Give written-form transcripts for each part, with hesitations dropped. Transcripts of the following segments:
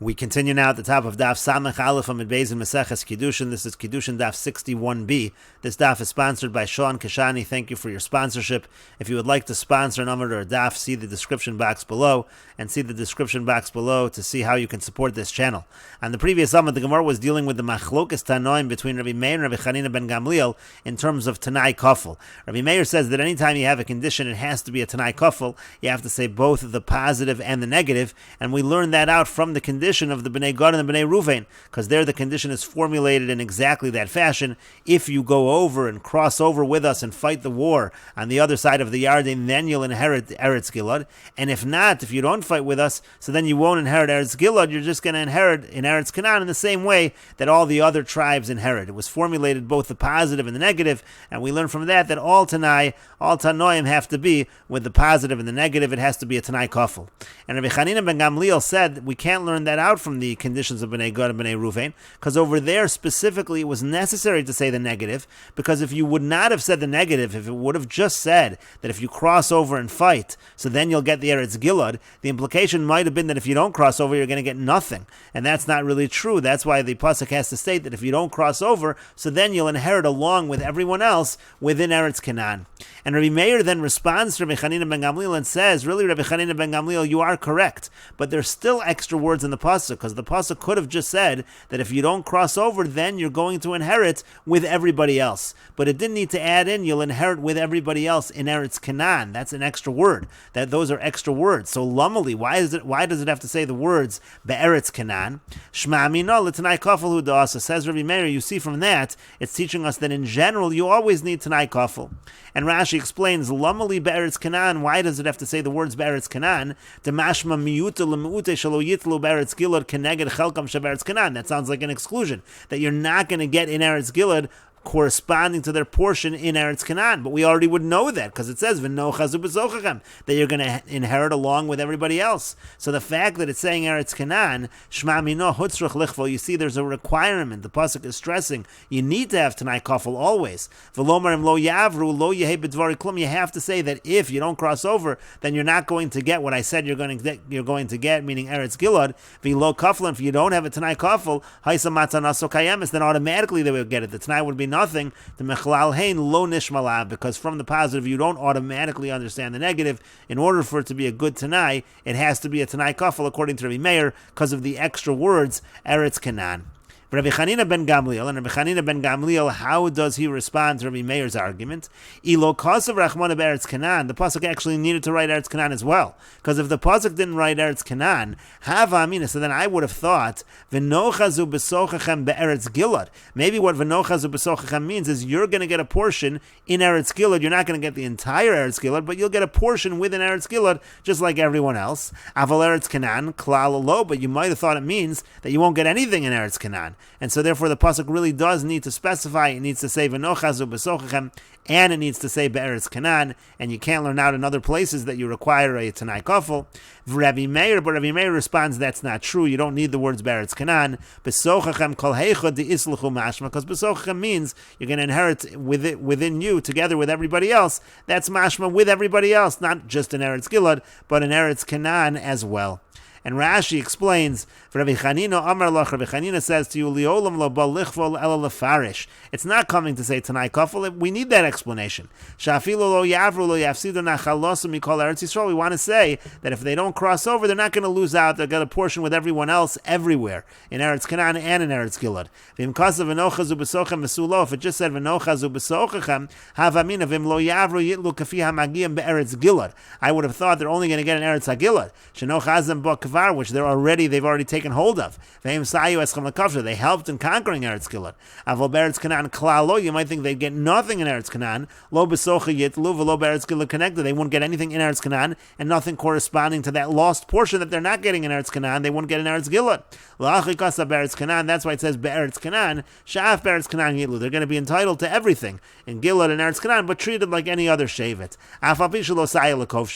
We continue now at the top of Daf Samech Aleph Amid Beis in Meseches Kiddushin. This is Kiddushin Daf 61b. This Daf is sponsored by Sean Kashani. Thank you for your sponsorship. If you would like to sponsor an Amud or a Daf, see the description box below, and see the description box below to see how you can support this channel. On the previous Amud, the Gemara was dealing with the Machlokas Tanoim between Rabbi Meir and Rabbi Chanina ben Gamliel in terms of Tanai Kafel. Rabbi Meir says that anytime you have a condition, it has to be a Tanai Kafel. You have to say both the positive and the negative, and we learned that out from the condition of the Bnei Gad and the Bnei Ruvain, because there the condition is formulated in exactly that fashion. If you go over and cross over with us and fight the war on the other side of the Yarden, then you'll inherit Eretz Gilad. And if not, if you don't fight with us, so then you won't inherit Eretz Gilad. You're just going to inherit in Eretz Canaan in the same way that all the other tribes inherit. It was formulated both the positive and the negative, and we learn from that all Tanoim have to be with the positive and the negative. It has to be a Tanai Kafel. And Rabbi Chanina ben Gamliel said we can't learn that out from the conditions of Bnei Gad and Bnei Ruvain, because over there specifically it was necessary to say the negative, because if you would not have said the negative, if it would have just said that if you cross over and fight, so then you'll get the Eretz Gilad, the implication might have been that if you don't cross over, you're going to get nothing. And that's not really true. That's why the Pasuk has to state that if you don't cross over, so then you'll inherit along with everyone else within Eretz Canaan. And Rabbi Meir then responds to Rabbi Chanina ben Gamliel and says, really, Rabbi Chanina ben Gamliel, you are correct, but there's still extra words in the Pasuk, because the Pasuk could have just said that if you don't cross over, then you're going to inherit with everybody else. But it didn't need to add in, you'll inherit with everybody else in Eretz Canaan. That's an extra word. Those are extra words. So Lamali, why does it have to say the words Be'eretz Canaan? Shma Amino l'Tanai Kafel hu da'asa. Says Rabbi Meir, you see from that, it's teaching us that in general, you always need Tanai Kafel. And Rashi explains, Lamali Be'eretz Canaan, why does it have to say the words Be'eretz Canaan? Demashma miyuta l'me'ute shalo yitlu Be'eretz Gilad keneged chelkam she'Be'eretz Canaan. That sounds like an exclusion, that you're not going to get in Eretz Gilad corresponding to their portion in Eretz Canaan. But we already would know that, because it says V'nochazu b'sochachem, that you're going to inherit along with everybody else. So the fact that it's saying Eretz Canaan, Shma Mino Hutzrach Lichvo, you see there's a requirement. The Pasuk is stressing you need to have Tanai Kafel always. V'lomarim lo yavru lo yehei b'dvari klum. You have to say that if you don't cross over, then you're not going to get what I said you're going to get, meaning Eretz Gilad. V'lo Kafel, if you don't have a Tanai Kafel, Haisa Matanaso Kayemis, then automatically they will get it. The Tanai would be nothing, the mechlal hein lo nishmalav, because from the positive you don't automatically understand the negative. In order for it to be a good Tanai, it has to be a Tanai Kafel according to Rabbi Meir, because of the extra words Eretz Canaan. Rabbi Chanina ben Gamliel, and Rabbi Chanina ben Gamliel, how does he respond to Rabbi Meir's argument? Ilo kasav rachmana be'eretz Canaan. The pasuk actually needed to write Eretz Canaan as well, because if the pasuk didn't write Eretz Canaan, hava amina, so then I would have thought v'nochazu b'sochachem be'eretz Gilad. Maybe what v'nochazu b'sochachem means is you're going to get a portion in Eretz Gilad. You're not going to get the entire Eretz Gilad, but you'll get a portion within Eretz Gilad, just like everyone else. Aval Eretz Canaan klal lo, but you might have thought it means that you won't get anything in Eretz Canaan. And so therefore the pasuk really does need to specify. It needs to say v'nochazu b'sochachem, and it needs to say be'eretz Canaan, and you can't learn out in other places that you require a Tanai Kafel. Rabbi Meir, but Rabbi Meir responds that's not true. You don't need the words be'eretz Canaan. B'sochachem kol heichad de'isluchu mashma, because b'sochachem means you're going to inherit within you together with everybody else. That's mashma with everybody else, not just in Eretz Gilad, but in Eretz Canaan as well. And Rashi explains, Rabbi Chanina Amar Lach, Rabbi Chanina says to you, Liolam lo ba lichvol ela lefarish. It's not coming to say Tanai Kafel. We need that explanation. Shafilo lo yavru lo yafsidu nachalosu mikol Eretz Yisrael. We want to say that if they don't cross over, they're not going to lose out. They'll get a portion with everyone else everywhere, in Eretz Canaan and in Eretz Gilad. V'im kasav v'nochazu b'sochem v'sulo. If it just said v'nochazu b'sochachem, havamina v'im lo yavru yitlu kafi hamagiyim be'eretz Gilad. I would have thought they're only going to get an Eretz HaGilad. Shenochazem bo which they've already taken hold of. They helped in conquering Eretz Gilad. Avol be'eretz Canaan klalo, you might think they'd get nothing in Eretz Canaan. Lo b'socha yitlu v'lo be'eretz Gilad connected. They won't get anything in Eretz Canaan, and nothing corresponding to that lost portion that they're not getting in Eretz Canaan. They won't get in Eretz Gilad. La'achi kasa be'eretz Canaan. That's why it says be'eretz Canaan. Sha'af be'eretz Canaan yitlu. They're going to be entitled to everything in Gilad and Eretz Canaan, but treated like any other shevet.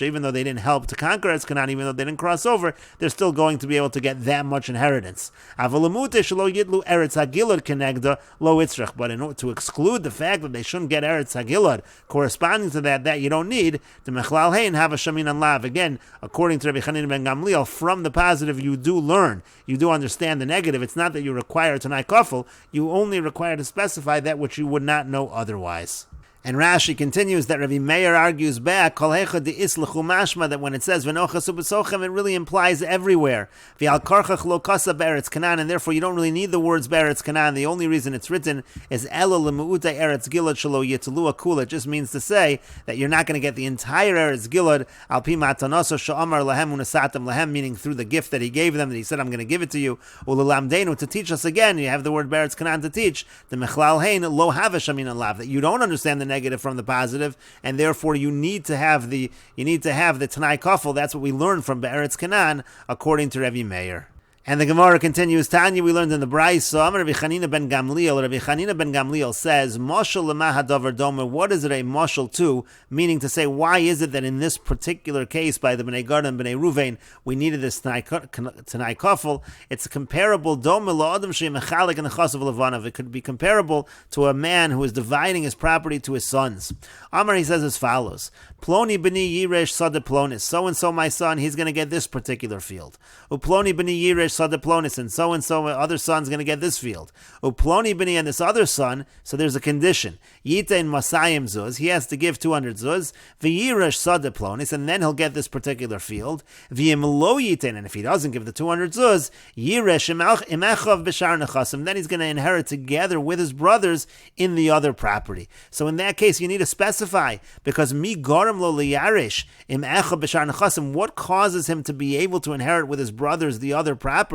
Even though they didn't help to conquer Eretz Canaan, even though they didn't cross over, they're still going to be able to get that much much inheritance. Avalamute shelo yidlu eretz hagilad kenegda lo itzrach. But in order to exclude the fact that they shouldn't get eretz hagilad corresponding to that you don't need, the mechlal hein have a shamin and lav. Again, according to Rabbi Chanina ben Gamliel, from the positive you do learn, you do understand the negative. It's not that you require Tanai Kafel, you only require to specify that which you would not know otherwise. And Rashi continues that Rabbi Meir argues back, Kol Hecha De'islechu Mashma, that when it says V'nochas U'B'sochem, it really implies everywhere. V'al Karchach Lo Kasa Be'eretz Canaan, and therefore you don't really need the words Be'eretz Canaan. The only reason it's written is Ela L'Mu'utei Eretz Gilad Shelo Yitlu Akula. It just means to say that you're not going to get the entire Eretz Gilad, Al Pi Matanoso Sha'amar Lahem U'Nesatem Lahem, meaning through the gift that he gave them, that he said, I'm going to give it to you. U'Lelamdeinu, to teach us again, you have the word Be'eretz Canaan to teach. The Mechlal Hein Lo Havesh Amin Alav, that you don't understand the negative from the positive, and therefore you need to have the Tanai Kafel. That's what we learned from Be'eretz Canaan, according to Rabbi Meir. And the Gemara continues, Tanya, we learned in the Bryce, so Amar Rabbi Chanina ben Gamliel. Rabbi Chanina ben Gamliel says, Moshel l'ma hadavar doma, what is it a moshel to? Meaning to say, why is it that in this particular case by the Bnei Gad and Bnei Ruvain, we needed this Tanai Kafel? It's comparable, doma la'adam she'mechalik and chasav levanav. It could be comparable to a man who is dividing his property to his sons. Amar, he says as follows, Ploni b'ni yiresh sada plonis, so-and-so my son, he's going to get this particular field. Uploni b'ni yiresh sada plonis, and so other son's going to get this field. Uploni b'ni, and this other son, so there's a condition. Yitein masayim zuz, he has to give 200 zuz. V'yiresh sada plonis, and then he'll get this particular field. V'yim lo yitein, and if he doesn't give the 200 zuz, yiresh imechav b'shar nechasim, then he's going to inherit together with his brothers in the other property. So in that case, you need to specify, because mi garam lo liyaresh imechav b'shar nechasim, what causes him to be able to inherit with his brothers the other property?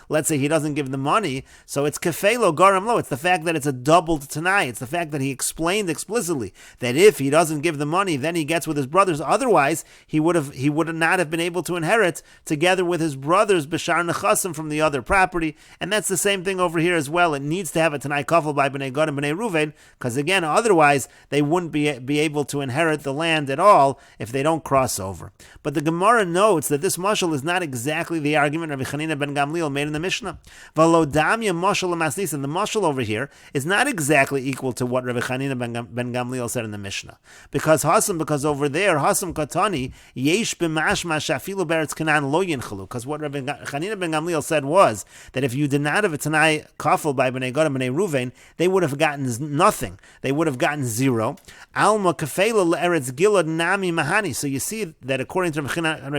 Let's say he doesn't give the money, so it's kefelo garam lo. It's the fact that it's a doubled tanai. It's the fact that he explained explicitly that if he doesn't give the money, then he gets with his brothers. Otherwise, he would not have been able to inherit together with his brothers b'shar nechasim from the other property. And that's the same thing over here as well. It needs to have a tanai kafel by Bnei Gad and Bnei Ruvain, because again, otherwise they wouldn't be able to inherit the land at all if they don't cross over. But the Gemara notes that this mashal is not exactly the argument Rabbi Chanina ben Gamliel made in the Mishnah. V'lodamya mashal l'masnis, and the mashal over here is not exactly equal to what Rabbi Chanina ben Gamliel said in the Mishnah. Because over there, Hasam Katani, yesh b'mashma shafilu beretz Canaan lo yinchalu. Because what Rabbi Chanina ben Gamliel said was that if you did not have a Tanai Kafel by Bnei Gad and Bnei Ruvain, they would have gotten nothing. They would have gotten zero. Alma kafela le'eretz Gilad nami mahani. So you see that according to Rabbi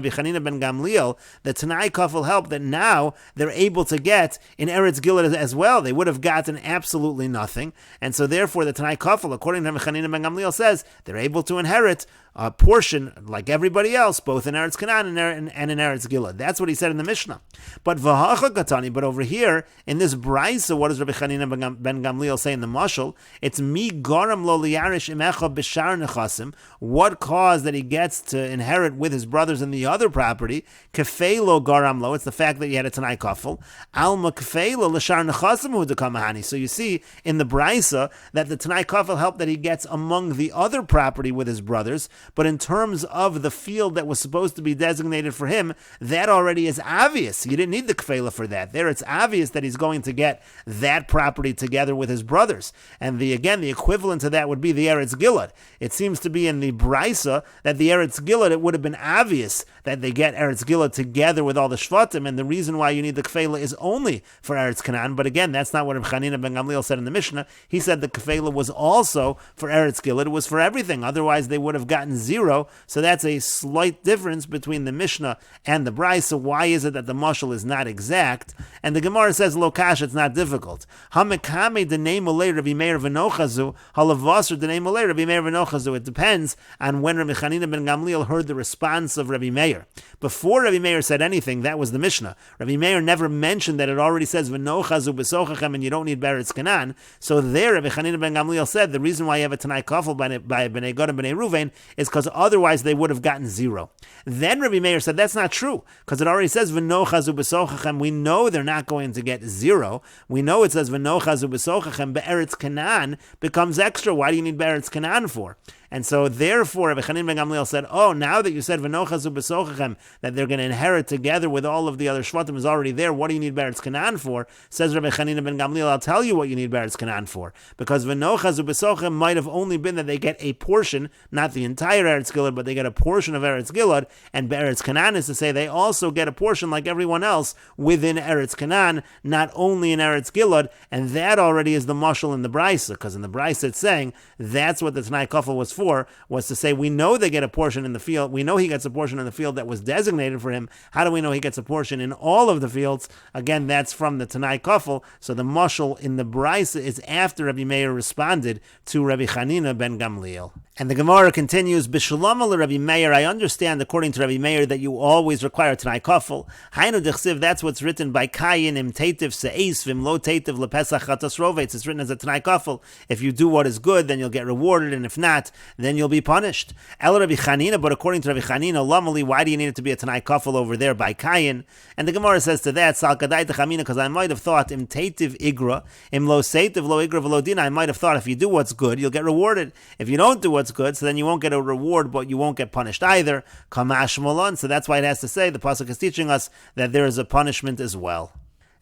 Chanina ben Gamliel, the Tanai Kafel helped that now they're able to get in Eretz Gilad as well. They would have gotten absolutely nothing. And so therefore the Tanai Kafel, according to Rabbi Chanina ben Gamliel, says they're able to inherit a portion like everybody else, both in Eretz Canaan and in Eretz Gilad. That's what he said in the Mishnah. But v'hacha katani, but over here in this brayso, what does Rabbi Chanina ben Gamliel say in the mashal? It's mi garam lo liyarish imecha b'shar nechasim. What caused that he gets to inherit with his brothers in the other property? Kefei lo garam lo. It's the fact that he had a Tanai Kafel. Alma kefei lo l'shar nechasim hu dekamahani. So you see in the brayso that the Tanai Kafel helped that he gets among the other property with his brothers. But in terms of the field that was supposed to be designated for him, that already is obvious. You didn't need the kfela for that. There it's obvious that he's going to get that property together with his brothers. And the equivalent to that would be the Eretz Gilad. It seems to be in the Brisa that the Eretz Gilad, it would have been obvious that they get Eretz Gilad together with all the Shvatim, and the reason why you need the kfela is only for Eretz Canaan. But again, that's not what Reb Chanina ben Gamliel said in the Mishnah. He said the kfela was also for Eretz Gilad. It was for everything. Otherwise, they would have gotten zero. So that's a slight difference between the Mishnah and the Brisa. So why is it that the mashal is not exact? And the Gemara says, Lokash, it's not difficult. Hamekame denei molei Rabbi Meir v'nochazu, halavasr denei molei Rabbi Meir v'nochazu. It depends on when Rabbi Chanina ben Gamliel heard the response of Rabbi Meir. Before Rabbi Meir said anything, that was the Mishnah. Rabbi Meir never mentioned that it already says v'nochazu b'sochachem, and you don't need Beretz Canaan. So there, Rabbi Chanina ben Gamliel said the reason why you have a Tanai Kafel by Bnei Gad and Bnei Ruvain is because otherwise they would have gotten zero. Then Rabbi Meir said that's not true, because it already says v'nochazu b'sochachem. We know they're not going to get zero. We know it says v'nochazu b'sochachem. Be'eretz Canaan becomes extra. Why do you need Be'eretz Canaan for? And so therefore Rabbi Chanina ben Gamliel said, oh, now that you said V'nochazu b'sochachem, that they're going to inherit together with all of the other Shvatim is already there, what do you need Beretz Canaan for? Says Rabbi Chanina ben Gamliel, I'll tell you what you need Beretz Canaan for. Because V'nochazu b'sochachem might have only been that they get a portion, not the entire Eretz Gilad, but they get a portion of Eretz Gilad, and Beretz Canaan is to say they also get a portion like everyone else within Eretz Canaan, not only in Eretz Gilad, and that already is the mashal in the Brisa, because in the Brisa it's saying that's what the Tanai Kafel was for, was to say we know they get a portion in the field, we know he gets a portion in the field that was designated for him. How do we know he gets a portion in all of the fields? Again, that's from the Tanai Kafel, so the mashal in the Brisa is after Rabbi Meir responded to Rabbi Chanina ben Gamliel. And the Gemara continues, B'shalom le Rabbi Meir, I understand according to Rabbi Meir that you always require Tanai Kafel. Hainu dechsiv, that's what's written by Kayin im Teitiv se'eis vim lo Teitiv lepesach chatas rovetz. It's written as a Tanai Kafel. If you do what is good, then you'll get rewarded, and if not, then you'll be punished. El Rabbi Chanina, but according to Rabbi Chanina, lamali, why do you need it to be a Tanai Kafel over there by Kayin? And the Gemara says to that, Sal kadai techamina, because I might have thought im Teitiv igra, im lo Seitiv lo igra v'lo dina. I might have thought if you do what's good, you'll get rewarded. If you don't do what's good, so then you won't get a reward, but you won't get punished either. Kamash malon. So that's why it has to say, the pasuk is teaching us that there is a punishment as well.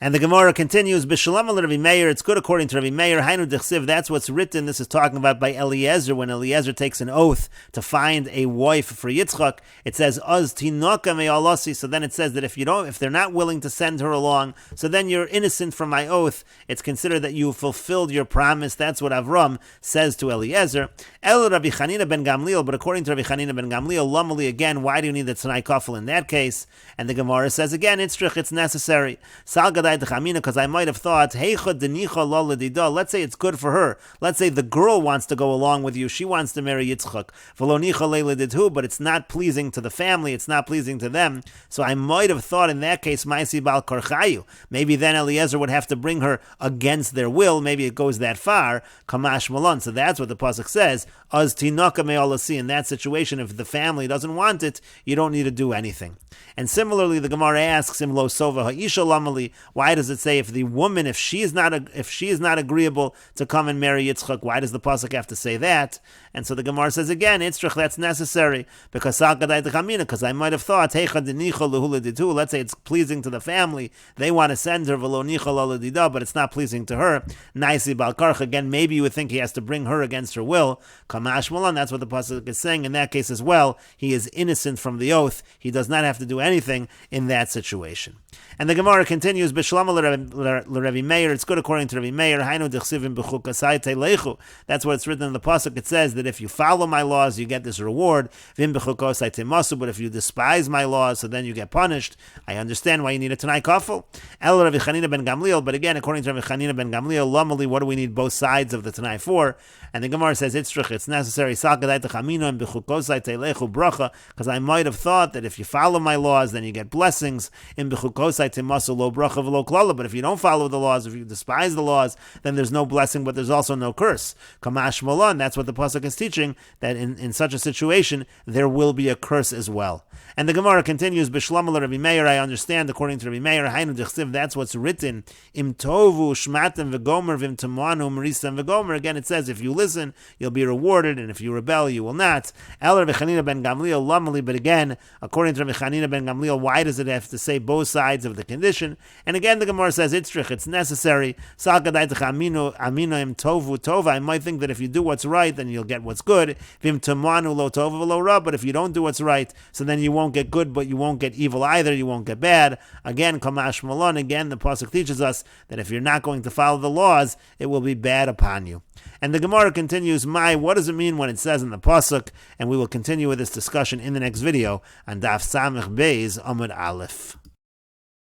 And the Gemara continues, B'shalom le Rabbi Meir, it's good according to Rabbi Meir, Hainu dechsiv, that's what's written. This is talking about by Eliezer, when Eliezer takes an oath to find a wife for Yitzchak. It says, Az tinoka me'alasi, so then it says that if they're not willing to send her along, so then you're innocent from my oath. It's considered that you fulfilled your promise. That's what Avram says to Eliezer. El Rabbi Chanina ben Gamliel, but according to Rabbi Chanina ben Gamliel, lamali, again, why do you need the Tanai Kafel in that case? And the Gemara says again, it's necessary. Because I might have thought, let's say it's good for her. Let's say the girl wants to go along with you. She wants to marry Yitzchak. But it's not pleasing to the family. It's not pleasing to them. So I might have thought in that case, maybe then Eliezer would have to bring her against their will. Maybe it goes that far. Kamash malon. So that's what the pasuk says. In that situation, if the family doesn't want it, you don't need to do anything. And similarly, the Gemara asks him, Lo sova ha'isha lamali. Why does it say if the woman, if she is not agreeable to come and marry Yitzchak, why does the pasuk have to say that? And so the Gemara says again, Yitzchak, that's necessary because I might have thought, let's say it's pleasing to the family, they want to send her, but it's not pleasing to her. Again, maybe you would think he has to bring her against her will. Kamash malan, that's what the pasuk is saying. In that case as well, he is innocent from the oath. He does not have to do anything in that situation. And the Gemara continues, B'shalom l'Rabbi Meir, it's good according to Rabbi Meir, Hainu dechsivim b'chukasai teilechu. That's what it's written in the pasuk. It says that if you follow my laws, you get this reward. Vim b'chukasai teimasu, but if you despise my laws, so then you get punished. I understand why you need a Tanai Kafel. El Rabbi Chanina ben Gamliel, but again, according to Rabbi Chanina ben Gamliel, lamali, what do we need both sides of the Tanai for? And the Gemara says, it's necessary, because I might have thought that if you follow my laws, then you get blessings. But if you don't follow the laws, if you despise the laws, then there's no blessing, but there's also no curse. Kamash malon, that's what the pasuk is teaching, that in such a situation, there will be a curse as well. And the Gemara continues, B'shlam Rabbi Meir, I understand, according to Rabbi Meir, Hainu dechsiv, that's what's written, Im tovu shmatem v'gomer v'im tamanu m'risam v'gomer. Again, it says, if you listen, you'll be rewarded, and if you rebel, you will not. El Rabbi Chanina ben Gamliel lamali, but again, according to Rabbi Chanina ben Gamliel, why does it have to say both sides of the condition? And again, the Gemara says, it's necessary. I might think that if you do what's right, then you'll get what's good. But if you don't do what's right, so then you won't get good, but you won't get evil either, you won't get bad. Again, Kamash Malon, again, the pasuk teaches us that if you're not going to follow the laws, it will be bad upon you. And the Gemara continues, what does it mean when it says in the pasuk? And we will continue with this discussion in the next video on Daf 61b Amud Aleph.